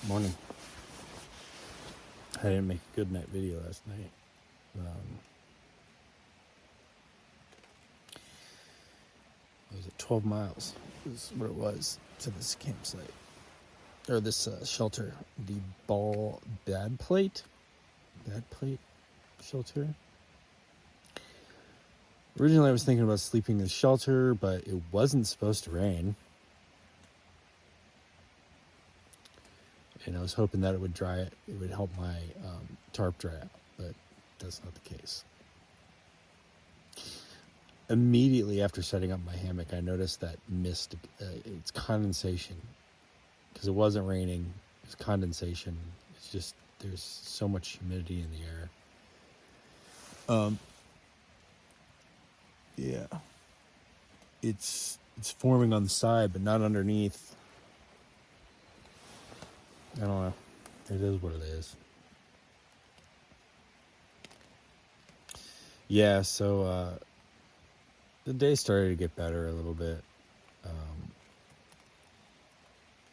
Morning. I didn't make a good night video last night. What was it? 12 miles is what it was to this campsite. Or this shelter. The Baldplate shelter. Originally I was thinking about sleeping in the shelter, but it wasn't supposed to rain. And I was hoping that it would dry it. It would help my tarp dry out, but that's not the case. Immediately after setting up my hammock, I noticed that mist. It's condensation because it wasn't raining. It's condensation. It's just there's so much humidity in the air. Yeah, it's forming on the side, but not underneath. I don't know. It is what it is. Yeah, so the day started to get better a little bit.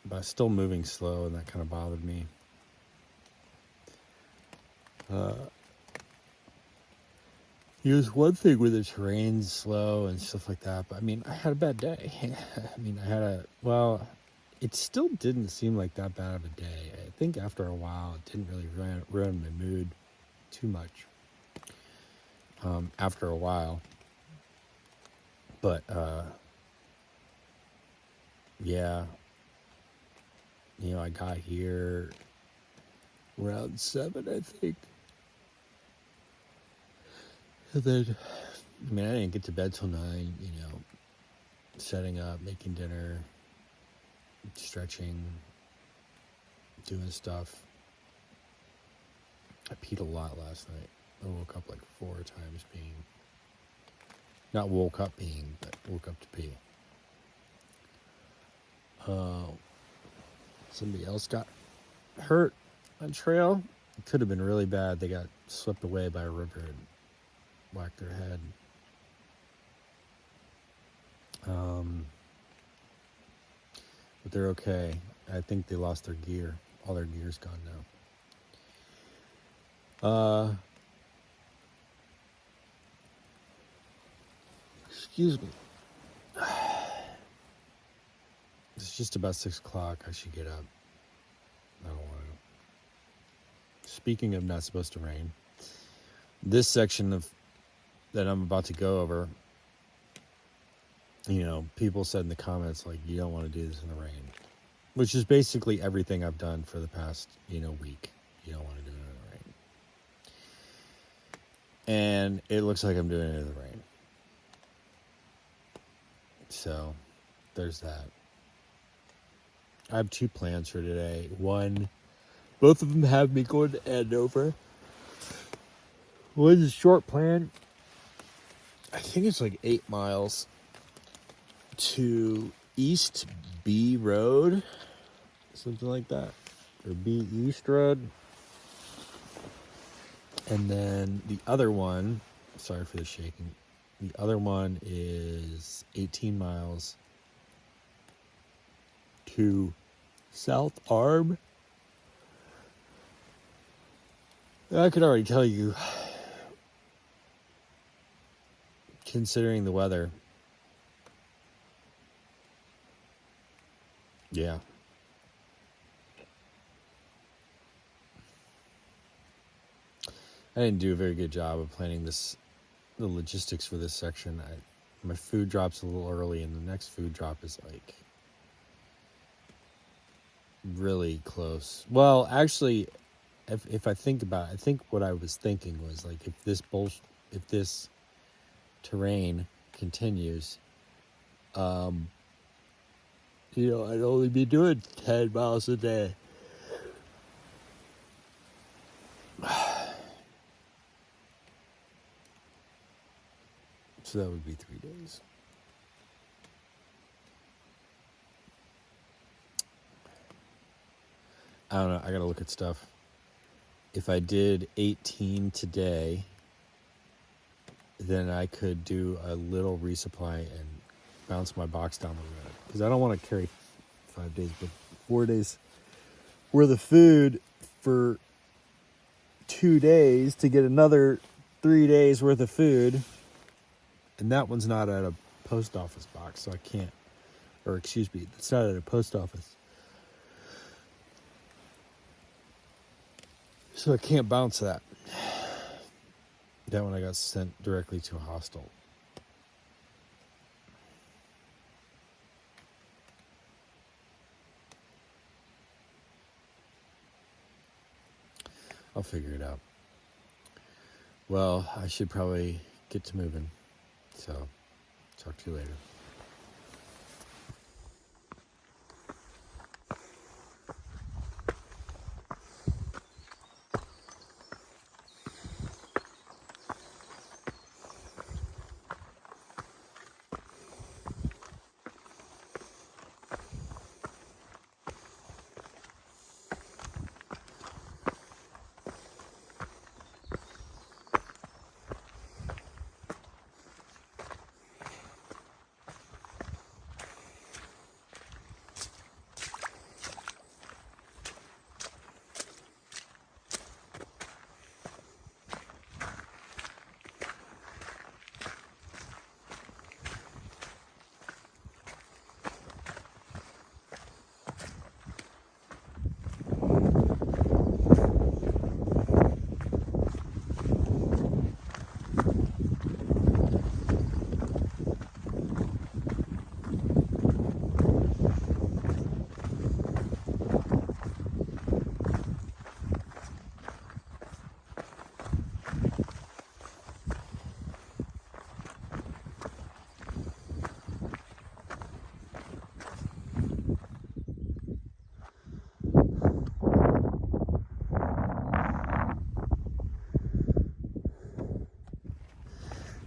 But I was still moving slow, and that kind of bothered me. Here's one thing with the terrain's slow and stuff like that, but I mean, I had a bad day. It still didn't seem like that bad of a day. I think after a while, it didn't really ruin my mood too much. After a while. But, yeah. I got here around 7, I think. And then, I didn't get to bed till 9, setting up, making dinner, stretching, doing stuff. I peed a lot last night. I woke up like 4 times peeing. Not woke up peeing, but woke up to pee. Somebody else got hurt on trail. It could have been really bad. They got swept away by a river and whacked their head. But they're okay. I think they lost their gear. All their gear's gone now. Excuse me. It's just about 6 o'clock. I should get up. I don't want to. Speaking of not supposed to rain, this section that I'm about to go over, people said in the comments, like, you don't want to do this in the rain. Which is basically everything I've done for the past, week. You don't want to do it in the rain. And it looks like I'm doing it in the rain. So, there's that. I have 2 plans for today. One, both of them have me going to Andover. One's a short plan. I think it's like 8 miles to East B Road. Something like that. Or B East Road. And then the other one, sorry for the shaking. The other one is 18 miles to South Arm. I could already tell you, considering the weather, yeah. I didn't do a very good job of planning the logistics for this section. My food drops a little early, and the next food drop is like really close. Well, actually, if I think about it, I think what I was thinking was like if this terrain continues, I'd only be doing 10 miles a day. So that would be 3 days. I don't know. I gotta look at stuff. If I did 18 today, then I could do a little resupply and bounce my box down the road. Because I don't want to carry 5 days, but 4 days. were the food for 2 days to get another 3 days worth of food. And that one's not at a post office box, so I can't, or excuse me, it's not at a post office. So I can't bounce that. That one I got sent directly to a hostel. I'll figure it out. Well, I should probably get to moving. So, talk to you later.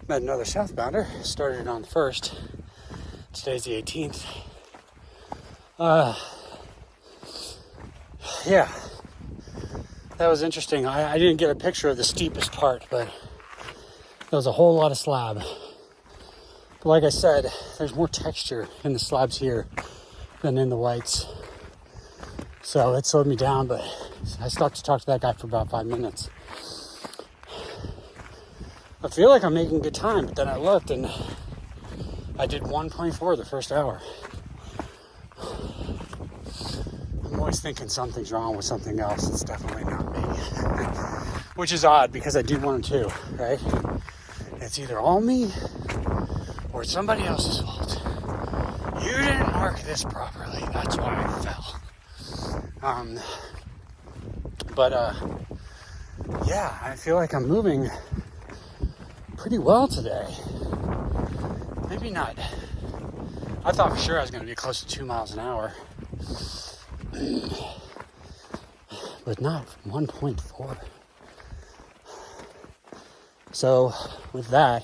Met another southbounder. Started on the 1st. Today's the 18th. Yeah, that was interesting. I didn't get a picture of the steepest part, but there was a whole lot of slab. But like I said, there's more texture in the slabs here than in the whites. So it slowed me down, but I stopped to talk to that guy for about 5 minutes. I feel like I'm making good time, but then I looked and I did 1.4 the first hour. I'm always thinking something's wrong with something else. It's definitely not me. Which is odd because I do 1 and 2, right? It's either all me or it's somebody else's fault. You didn't mark this properly. That's why I fell. Yeah, I feel like I'm moving pretty well today. Maybe not. I thought for sure I was going to be close to 2 miles an hour. But not 1.4. So with that,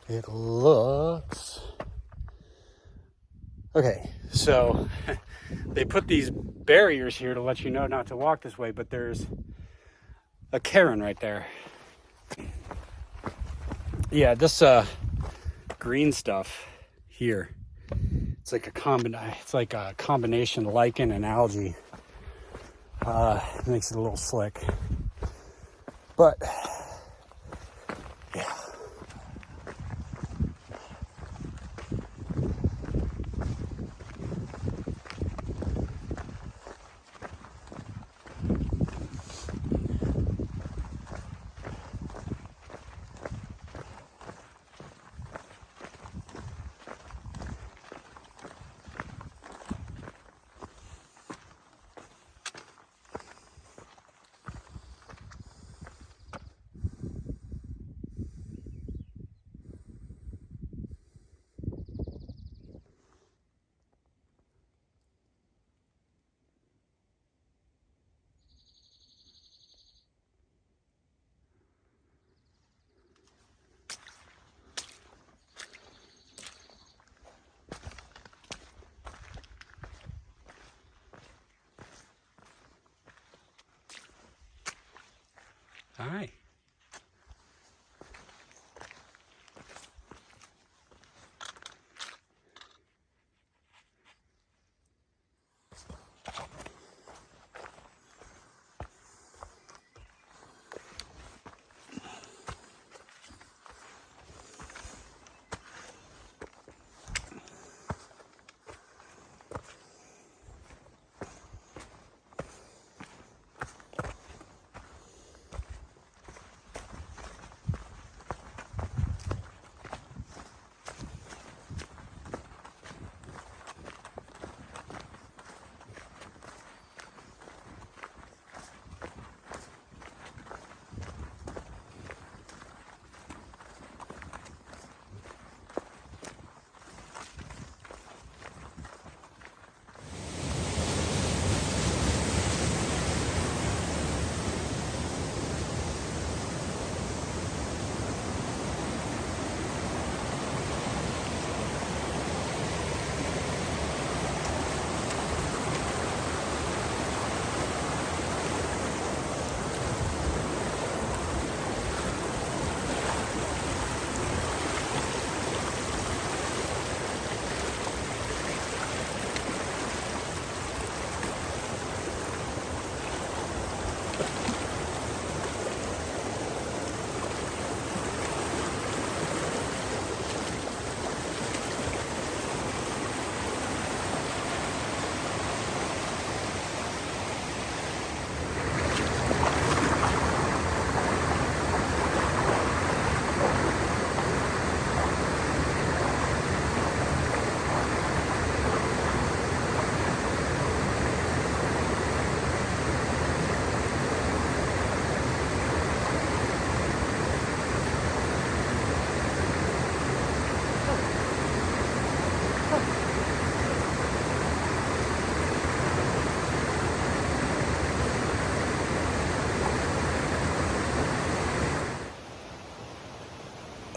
it looks... Okay, so they put these barriers here to let you know not to walk this way, but there's a cairn right there. Yeah, this green stuff here, it's like a combination of lichen and algae. Makes it a little slick, but yeah. Hi.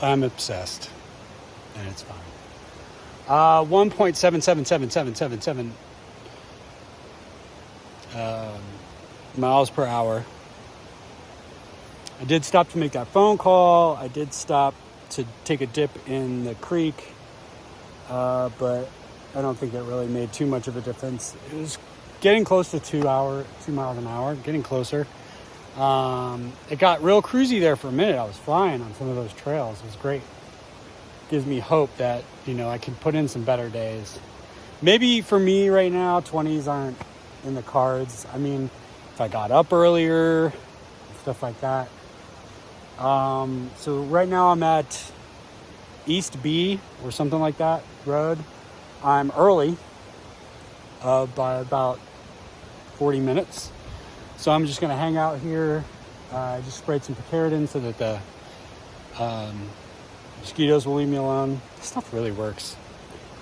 I'm obsessed, and it's fine. 1.7777777 miles per hour. I did stop to make that phone call. I did stop to take a dip in the creek, but I don't think it really made too much of a difference. It was getting close to 2 miles an hour, getting closer. It got real cruisy there for a minute. I was flying on some of those trails. It was great. Gives me hope that, I can put in some better days. Maybe for me right now, 20s aren't in the cards. I mean, if I got up earlier, stuff like that. So right now I'm at East B or something like that road. I'm early by about 40 minutes. So I'm just going to hang out here. I just sprayed some picaridin so that the mosquitoes will leave me alone. This stuff really works.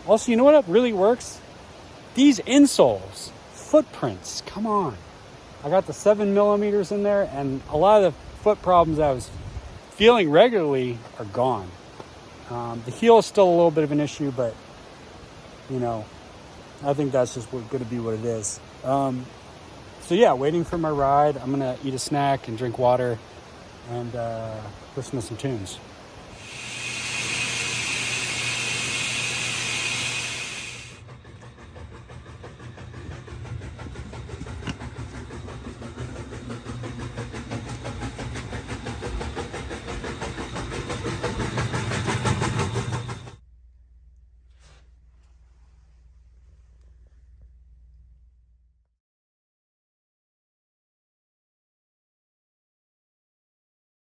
Also, you know what really works? These insoles, footprints, come on. I got the 7 millimeters in there, and a lot of the foot problems I was feeling regularly are gone. The heel is still a little bit of an issue, but, I think that's just going to be what it is. So yeah, waiting for my ride. I'm going to eat a snack and drink water and listen to some tunes.